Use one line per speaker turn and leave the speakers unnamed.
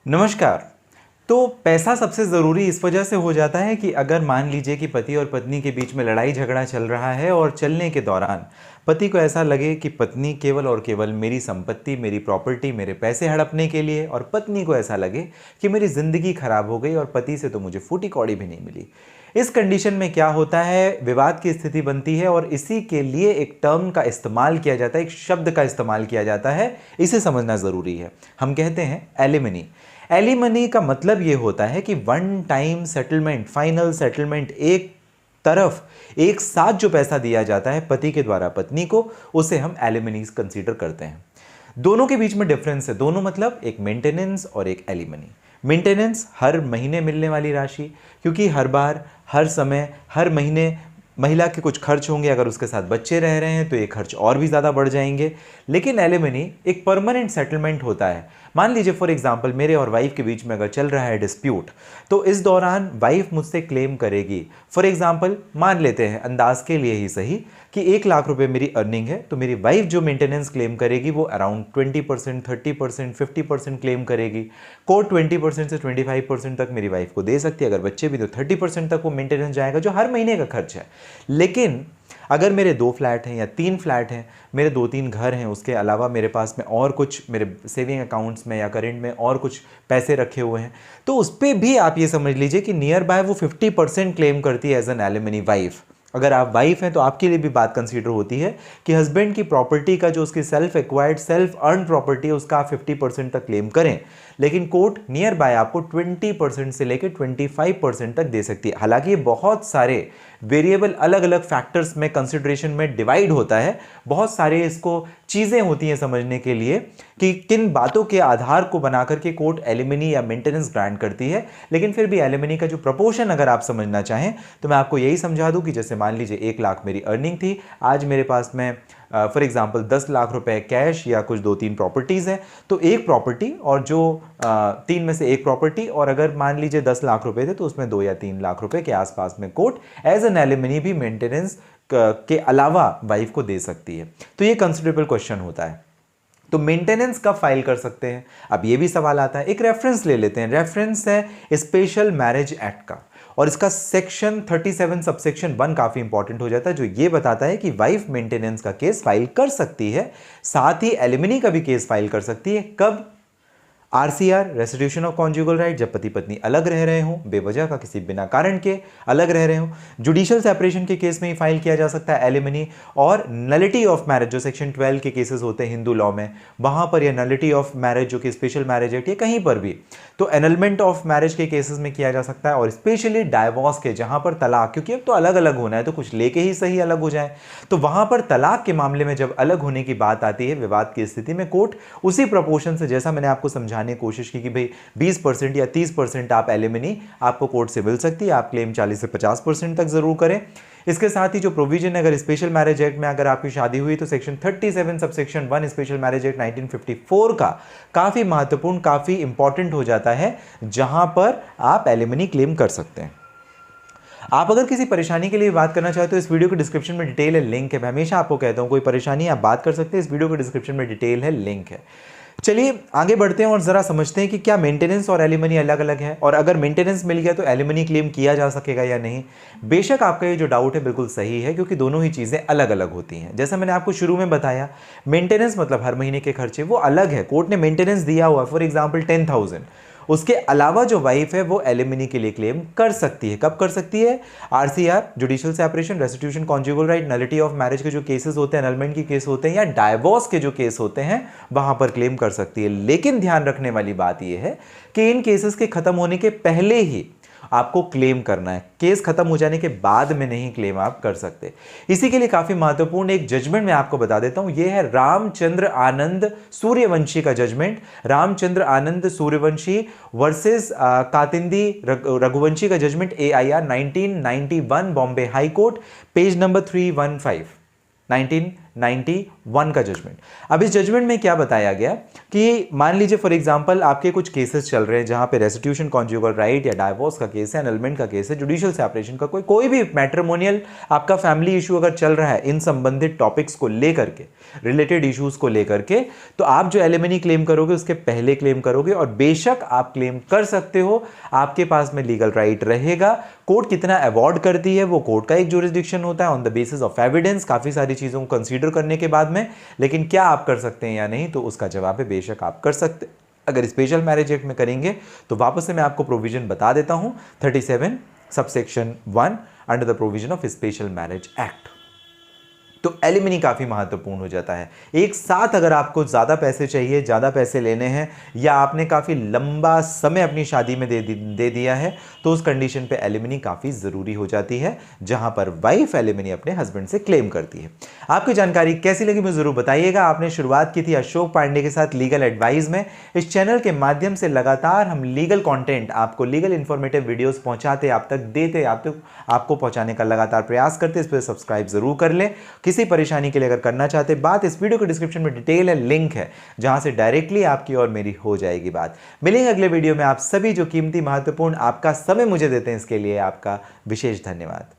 नमस्कार। तो पैसा सबसे ज़रूरी इस वजह से हो जाता है कि अगर मान लीजिए कि पति और पत्नी के बीच में लड़ाई झगड़ा चल रहा है और चलने के दौरान पति को ऐसा लगे कि पत्नी केवल और केवल मेरी संपत्ति, मेरी प्रॉपर्टी, मेरे पैसे हड़पने के लिए, और पत्नी को ऐसा लगे कि मेरी ज़िंदगी खराब हो गई और पति से तो मुझे फूटी कौड़ी भी नहीं मिली। इस कंडीशन में क्या होता है, विवाद की स्थिति बनती है और इसी के लिए एक टर्म का इस्तेमाल किया जाता है, एक शब्द का इस्तेमाल किया जाता है। इसे समझना ज़रूरी है। हम कहते हैं एलिमनी। एलिमनी का मतलब यह होता है कि one time settlement, final settlement, एक तरफ एक साथ जो पैसा दिया जाता है पति के द्वारा पत्नी को, उसे हम एलिमनीज कंसीडर करते हैं। दोनों के बीच में डिफरेंस है। दोनों मतलब एक मेंटेनेंस और एक एलिमनी। मेंटेनेंस हर महीने मिलने वाली राशि, क्योंकि हर बार, हर समय, हर महीने महिला के कुछ खर्च होंगे। अगर उसके साथ बच्चे रह रहे हैं तो ये खर्च और भी ज़्यादा बढ़ जाएंगे। लेकिन एलिमनी एक परमानेंट सेटलमेंट होता है। मान लीजिए फॉर एग्जांपल मेरे और वाइफ के बीच में अगर चल रहा है डिस्प्यूट, तो इस दौरान वाइफ मुझसे क्लेम करेगी। फॉर एग्जांपल मान लेते हैं, अंदाज के लिए ही सही, कि 1 लाख रुपए मेरी अर्निंग है, तो मेरी वाइफ जो मेंटेनेंस क्लेम करेगी वो अराउंड 20%, 30%, 50% क्लेम करेगी। कोर्ट 20% से 25% तक मेरी वाइफ को दे सकती है। अगर बच्चे भी तो 30% तक वो मेंटेनेंस जाएगा, जो हर महीने का खर्च है। लेकिन अगर मेरे 2 फ्लैट हैं या 3 फ्लैट हैं, मेरे 2-3 घर हैं, उसके अलावा मेरे पास में और कुछ मेरे सेविंग अकाउंट्स में या करेंट में और कुछ पैसे रखे हुए हैं, तो उस पर भी आप ये समझ लीजिए कि नियर बाय वो 50% क्लेम करती है एज एन एलिमनी वाइफ। अगर आप वाइफ हैं तो आपके लिए भी बात कंसीडर होती है कि हस्बैंड की प्रॉपर्टी का जो उसकी self acquired, self earn property है, उसका आप 50% तक क्लेम करें। लेकिन कोर्ट नियर बाय आपको 20% से लेकर 25% तक दे सकती है। हालांकि ये बहुत सारे वेरिएबल अलग अलग फैक्टर्स में कंसिडरेशन में डिवाइड होता है। बहुत सारे इसको चीज़ें होती हैं समझने के लिए कि किन बातों के आधार को बनाकर के कोर्ट एलिमनी या मेंटेनेंस ग्रांट करती है। लेकिन फिर भी एलिमनी का जो प्रपोर्शन अगर आप समझना चाहें तो मैं आपको यही समझा दूं कि जैसे मान लीजिए 1 लाख मेरी अर्निंग थी, आज मेरे पास में फॉर एग्जांपल 10 लाख रुपए कैश या कुछ 2-3 प्रॉपर्टीज़ हैं, तो एक प्रॉपर्टी और जो 3 में से एक प्रॉपर्टी, और अगर मान लीजिए 10 लाख रुपए थे तो उसमें 2 या 3 लाख रुपए के आसपास में कोर्ट एज एन एलिमनी भी मेंटेनेंस के अलावा वाइफ को दे सकती है। तो ये कंसिडरेबल क्वेश्चन होता है। तो मेंटेनेंस कब फाइल कर सकते हैं, अब ये भी सवाल आता है। एक रेफरेंस ले लेते हैं। रेफरेंस है स्पेशल मैरिज एक्ट का, और इसका सेक्शन 37 सबसेक्शन 1 काफी इंपॉर्टेंट हो जाता है, जो ये बताता है कि वाइफ मेंटेनेंस का केस फाइल कर सकती है, साथ ही एलिमनी का भी केस फाइल कर सकती है। कब? RCR, restitution of conjugal right, जब पति पत्नी अलग रह रहे हों, बेवजह का किसी बिना कारण के अलग रह रहे हों। जुडिशियल सेपरेशन के केस में ही फाइल किया जा सकता है एलिमनी। और नलिटी ऑफ मैरिज, जो सेक्शन 12 के केसेस होते हैं हिंदू लॉ में, वहां पर यह नलिटी ऑफ मैरिज जो कि स्पेशल मैरिज एक्ट, या कहीं पर भी, तो एनलमेंट ऑफ मैरिज के केसेस में किया जा सकता है। और स्पेशली डाइवोर्स के, जहां पर तलाक, क्योंकि अब तो अलग अलग होना है तो कुछ लेके ही सही अलग हो जाए, तो वहां पर तलाक के मामले में जब अलग होने की बात आती है विवाद की स्थिति में, कोर्ट उसी प्रोपोर्शन से, जैसा मैंने आपको समझाने की कोशिश की कि भाई 20% या 30% आप एलिमनी आपको कोर्ट से मिल सकती है, आप क्लेम 40 से 50% तक जरूर करें। इसके साथ ही जो प्रोविजन, अगर स्पेशल मैरिज एक्ट में अगर आपकी शादी हुई तो section 37 subsection 1 special marriage act 1954 का काफी महत्वपूर्ण, काफी इंपॉर्टेंट हो जाता है, जहां पर आप एलिमनी क्लेम कर सकते हैं। आप अगर किसी परेशानी के लिए बात करना चाहते हो, इस वीडियो के डिस्क्रिप्शन में डिटेल है, लिंक है। मैं हमेशा आपको कहता हूं कोई परेशानी आप बात कर सकते हैं, इस वीडियो के डिस्क्रिप्शन में डिटेल है, लिंक है। चलिए आगे बढ़ते हैं और जरा समझते हैं कि क्या मेंटेनेंस और एलिमनी अलग अलग है, और अगर मेंटेनेंस मिल गया तो एलिमनी क्लेम किया जा सकेगा या नहीं। बेशक आपका ये जो डाउट है बिल्कुल सही है, क्योंकि दोनों ही चीजें अलग अलग होती हैं। जैसा मैंने आपको शुरू में बताया, मेंटेनेंस मतलब हर महीने के खर्चे, वो अलग है। कोर्ट ने मेंटेनेंस दिया हुआ फॉर एग्जाम्पल 10,000, उसके अलावा जो वाइफ है वो एलिमनी के लिए क्लेम कर सकती है। कब कर सकती है? RCR, judicial separation, restitution, conjugal right, nullity of marriage के जो केसेस होते हैं, एनलमेंट के केस होते हैं, या डाइवोर्स के जो केस होते हैं, वहां पर क्लेम कर सकती है। लेकिन ध्यान रखने वाली बात यह है कि इन केसेस के खत्म होने के पहले ही आपको क्लेम करना है। केस खत्म हो जाने के बाद में नहीं क्लेम आप कर सकते। इसी के लिए काफी महत्वपूर्ण एक जजमेंट मैं आपको बता देता हूं। यह है रामचंद्र आनंद सूर्यवंशी का जजमेंट। रामचंद्र आनंद सूर्यवंशी वर्सेस कातिंदी रघुवंशी का judgment, AIR 1991 Bombay high court, page number 315, 1991 का जजमेंट। अब इस जजमेंट में क्या बताया गया कि मान लीजिए फॉर एग्जांपल आपके कुछ केसेस चल रहे हैं जहां पे रेस्टिट्यूशन, कॉन्जुगल राइट या डाइवोर्स का केस है, एनलमेंट का केस है, जुडिशियल सेपरेशन का कोई भी मैट्रिमोनियल आपका फैमिली इशू अगर चल रहा है, इन संबंधित टॉपिक्स को लेकर के, रिलेटेड इश्यूज को लेकर के, तो आप जो एलिमनी क्लेम करोगे उसके पहले क्लेम करोगे और बेशक आप क्लेम कर सकते हो, आपके पास में लीगल राइट रहेगा। कोर्ट कितना अवॉर्ड करती है वो कोर्ट का एक जुरिस्डिक्शन होता है on the basis of evidence, काफी सारी चीजों को कंसीडर करने के बाद में। लेकिन क्या आप कर सकते हैं या नहीं, तो उसका जवाब है बेशक आप कर सकते। अगर स्पेशल मैरिज एक्ट में करेंगे तो वापस से मैं आपको प्रोविजन बता देता हूं, 37 subsection 1 under the provision of special marriage act. तो एलिमनी काफ़ी महत्वपूर्ण हो जाता है। एक साथ अगर आपको ज़्यादा पैसे चाहिए, ज़्यादा पैसे लेने हैं, या आपने काफ़ी लंबा समय अपनी शादी में दे दिया है, तो उस कंडीशन पे एलिमनी काफ़ी ज़रूरी हो जाती है, जहां पर वाइफ एलिमनी अपने हस्बैंड से क्लेम करती है। आपकी जानकारी कैसी लगी मुझे ज़रूर बताइएगा। आपने शुरुआत की थी अशोक पांडे के साथ लीगल एडवाइस में। इस चैनल के माध्यम से लगातार हम लीगल कॉन्टेंट, आपको लीगल इंफॉर्मेटिव वीडियोज़ पहुँचाते, आप तक देते, आपको पहुँचाने का लगातार प्रयास करते। इस पर सब्सक्राइब ज़रूर कर लें। किसी परेशानी के लिए अगर करना चाहते बात, इस वीडियो के डिस्क्रिप्शन में डिटेल है, लिंक है, जहां से डायरेक्टली आपकी और मेरी हो जाएगी बात। मिलेंगे अगले वीडियो में। आप सभी जो कीमती महत्वपूर्ण आपका समय मुझे देते हैं, इसके लिए आपका विशेष धन्यवाद।